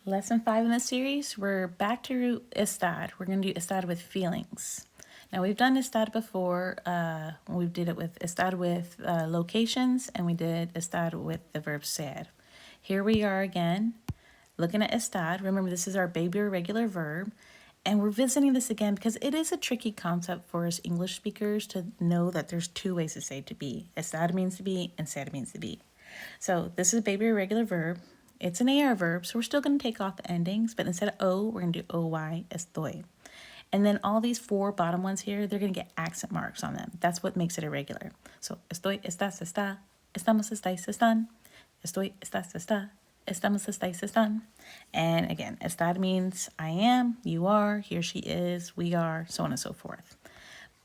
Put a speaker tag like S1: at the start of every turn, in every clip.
S1: Lesson 5 in the series, we're back to estar. We're going to do estar with feelings. Now, we've done estar before. We did it with estar with locations, and we did estar with the verb ser. Here we are again, looking at estar. Remember, this is our baby irregular verb, and we're visiting this again because it is a tricky concept for us English speakers to know that there's two ways to say to be. Estar means to be, and ser means to be. So this is a baby irregular verb. It's an AR verb, so we're still going to take off the endings, but instead of O, we're going to do OY, estoy. And then all these four bottom ones here, they're going to get accent marks on them. That's what makes it irregular. So estoy, estás, está, estamos, estáis, están, estoy, estás, está, estamos, estáis, están. And again, estar means I am, you are, he or she is, we are, so on and so forth.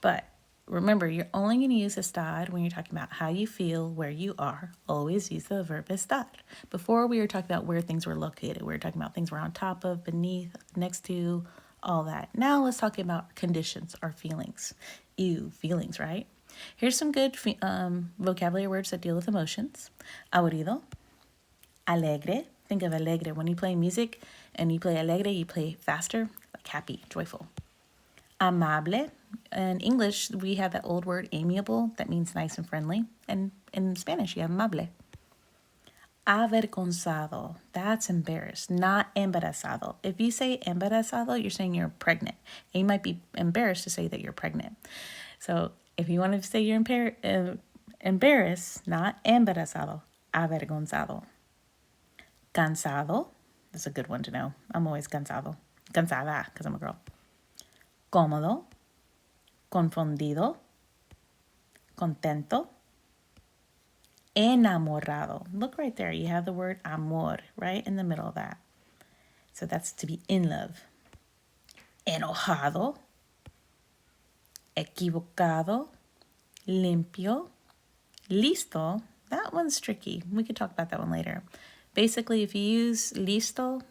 S1: But remember, you're only going to use estar when you're talking about how you feel, where you are. Always use the verb estar. Before, we were talking about where things were located. We were talking about things we're on top of, beneath, next to, all that. Now let's talk about conditions or feelings. Ew, feelings, right? Here's some good vocabulary words that deal with emotions. Aburrido, alegre. Think of alegre. When you play music and you play alegre, you play faster, like happy, joyful. Amable. In English, we have that old word amiable that means nice and friendly. And in Spanish, you have amable. Avergonzado. That's embarrassed, not embarazado. If you say embarazado, you're saying you're pregnant. And you might be embarrassed to say that you're pregnant. So if you want to say you're embarrassed, not embarazado, avergonzado. Cansado. That's a good one to know. I'm always cansado. Cansada, because I'm a girl. Cómodo, confundido, contento, enamorado. Look right there. You have the word amor right in the middle of that. So that's to be in love. Enojado, equivocado, limpio, listo. That one's tricky. We could talk about that one later. Basically, if you use listo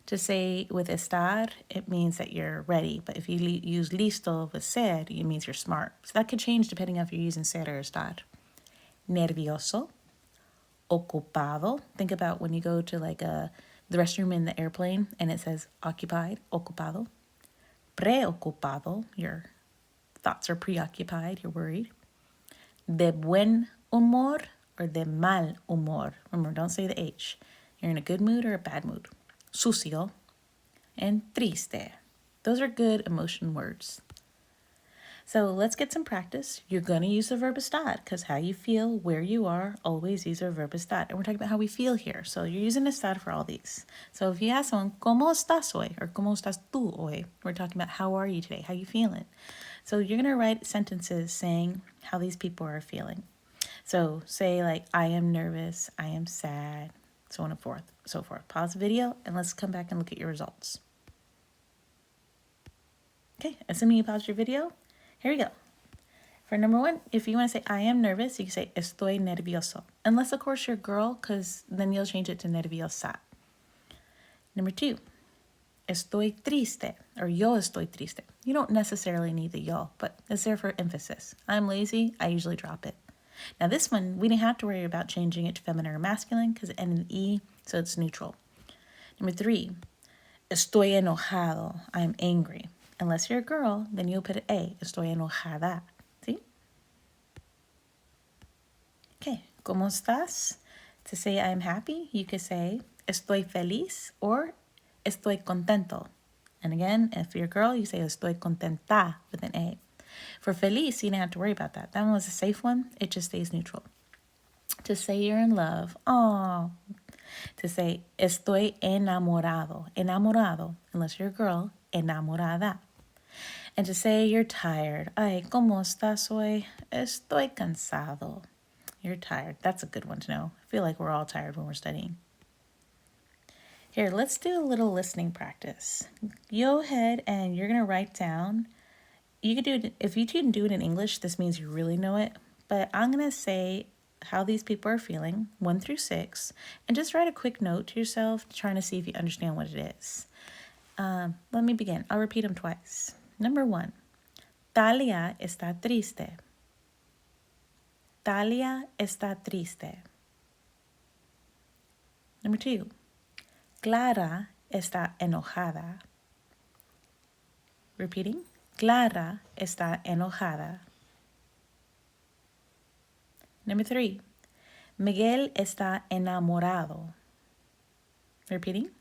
S1: to say with estar, it means that you're ready. But if you use listo with ser, it means you're smart. So that could change depending on if you're using ser or estar. Nervioso, ocupado. Think about when you go to like the restroom in the airplane and it says occupied, ocupado. Preocupado, your thoughts are preoccupied, you're worried. De buen humor or de mal humor. Remember, don't say the H. You're in a good mood or a bad mood. Sucio, and triste. Those are good emotion words. So let's get some practice. You're going to use the verb estar because how you feel, where you are, always use the verb estar. And we're talking about how we feel here. So you're using estar for all these. So if you ask someone, ¿Cómo estás hoy? Or ¿Cómo estás tú hoy? We're talking about how are you today? How you feeling? So you're going to write sentences saying how these people are feeling. So say like, I am nervous, I am sad, so on and so forth. Pause the video and let's come back and look at your results. Okay, assuming you paused your video, here we go. For number one, if you want to say I am nervous, you can say estoy nervioso. Unless, of course, you're a girl, because then you'll change it to nerviosa. Number two, estoy triste, or yo estoy triste. You don't necessarily need the yo, but it's there for emphasis. I'm lazy, I usually drop it. Now this one, we didn't have to worry about changing it to feminine or masculine because it ended in E, so it's neutral. Number three, estoy enojado, I'm angry. Unless you're a girl, then you'll put an A, estoy enojada. See? Okay, ¿cómo estás? To say I'm happy, you could say estoy feliz or estoy contento. And again, if you're a girl, you say estoy contenta with an A. For feliz, you didn't have to worry about that. That one was a safe one. It just stays neutral. To say you're in love, oh. To say estoy enamorado, enamorado, unless you're a girl, enamorada. And to say you're tired, ay, ¿cómo estás hoy? Estoy cansado. You're tired. That's a good one to know. I feel like we're all tired when we're studying. Here, let's do a little listening practice. Go ahead and you're going to write down. You could do it, if you didn't do it in English, this means you really know it. But I'm going to say how these people are feeling, 1 through 6, and just write a quick note to yourself, trying to see if you understand what it is. Let me begin. I'll repeat them twice. Number 1, Talia está triste. Talia está triste. Number 2, Clara está enojada. Repeating. Clara está enojada. Number 3. Miguel está enamorado. Repeating.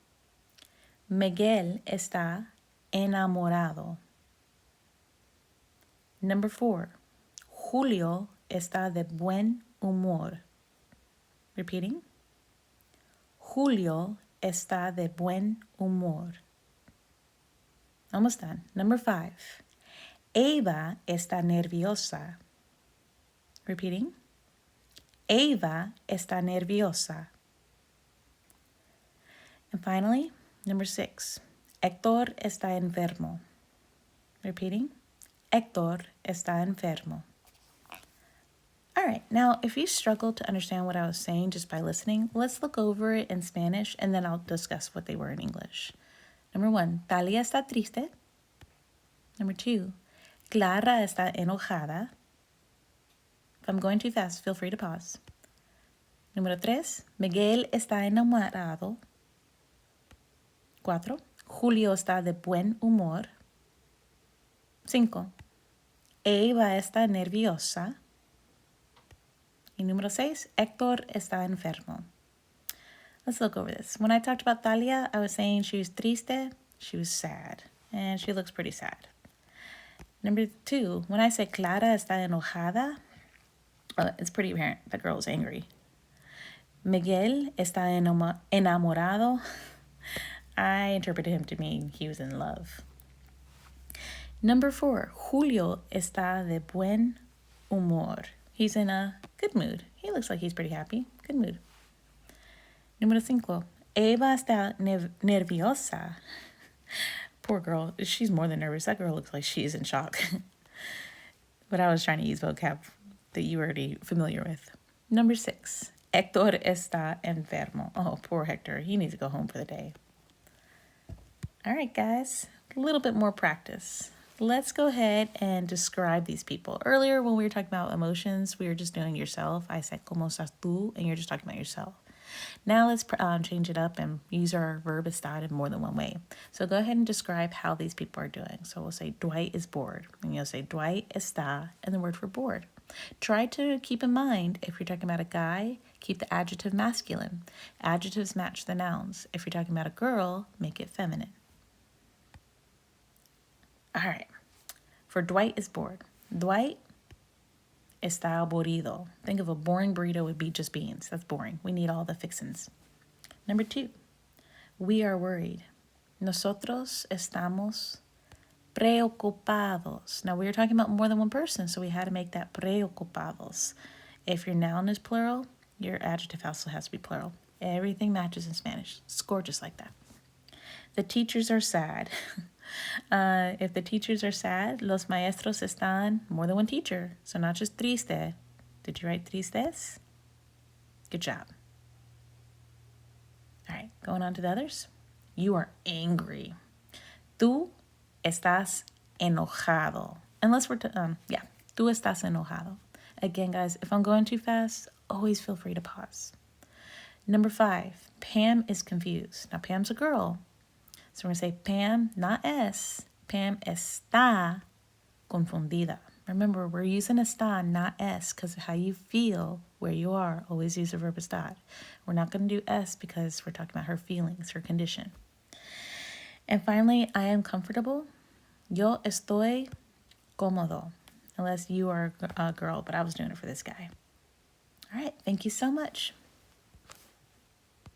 S1: Miguel está enamorado. Number 4. Julio está de buen humor. Repeating. Julio está de buen humor. Almost done. Number 5. Eva está nerviosa. Repeating. Eva está nerviosa. And finally, number 6. Héctor está enfermo. Repeating. Héctor está enfermo. All right, now if you struggle to understand what I was saying just by listening, let's look over it in Spanish and then I'll discuss what they were in English. Number 1, Talia está triste. Number 2, Clara está enojada. If I'm going too fast, feel free to pause. Número 3, Miguel está enamorado. 4, Julio está de buen humor. 5, Eva está nerviosa. Y número 6, Héctor está enfermo. Let's look over this. When I talked about Talia, I was saying she was triste, she was sad, and she looks pretty sad. Number 2, when I say Clara está enojada, it's pretty apparent the girl is angry. Miguel está enamorado. I interpreted him to mean he was in love. Number 4, Julio está de buen humor. He's in a good mood. He looks like he's pretty happy. Good mood. Número 5, Eva está nerviosa. Poor girl. She's more than nervous. That girl looks like she's in shock. But I was trying to use vocab that you were already familiar with. Number 6, Héctor está enfermo. Oh, poor Hector. He needs to go home for the day. All right, guys. A little bit more practice. Let's go ahead and describe these people. Earlier, when we were talking about emotions, we were just doing yourself. I said, ¿Cómo estás tú? And you're just talking about yourself. Now let's change it up and use our verb estar in more than one way. So go ahead and describe how these people are doing. So we'll say Dwight is bored. And you'll say Dwight está and the word for bored. Try to keep in mind, if you're talking about a guy, keep the adjective masculine. Adjectives match the nouns. If you're talking about a girl, make it feminine. All right. For Dwight is bored. Dwight está aburrido. Think of a boring burrito would be just beans. That's boring. We need all the fixins. Number 2, we are worried. Nosotros estamos preocupados. Now, we were talking about more than one person, so we had to make that preocupados. If your noun is plural, your adjective also has to be plural. Everything matches in Spanish. It's gorgeous like that. The teachers are sad. If the teachers are sad, los maestros están more than one teacher. So not just triste. Did you write tristes? Good job. All right, going on to the others. You are angry. Tú estás enojado. Unless we're, tú estás enojado. Again, guys, if I'm going too fast, always feel free to pause. Number 5, Pam is confused. Now, Pam's a girl. So we're going to say Pam, not S. Pam está confundida. Remember, we're using está, not S, because how you feel, where you are, always use the verb estar. We're not going to do S because we're talking about her feelings, her condition. And finally, I am comfortable. Yo estoy cómodo. Unless you are a girl, but I was doing it for this guy. All right, thank you so much.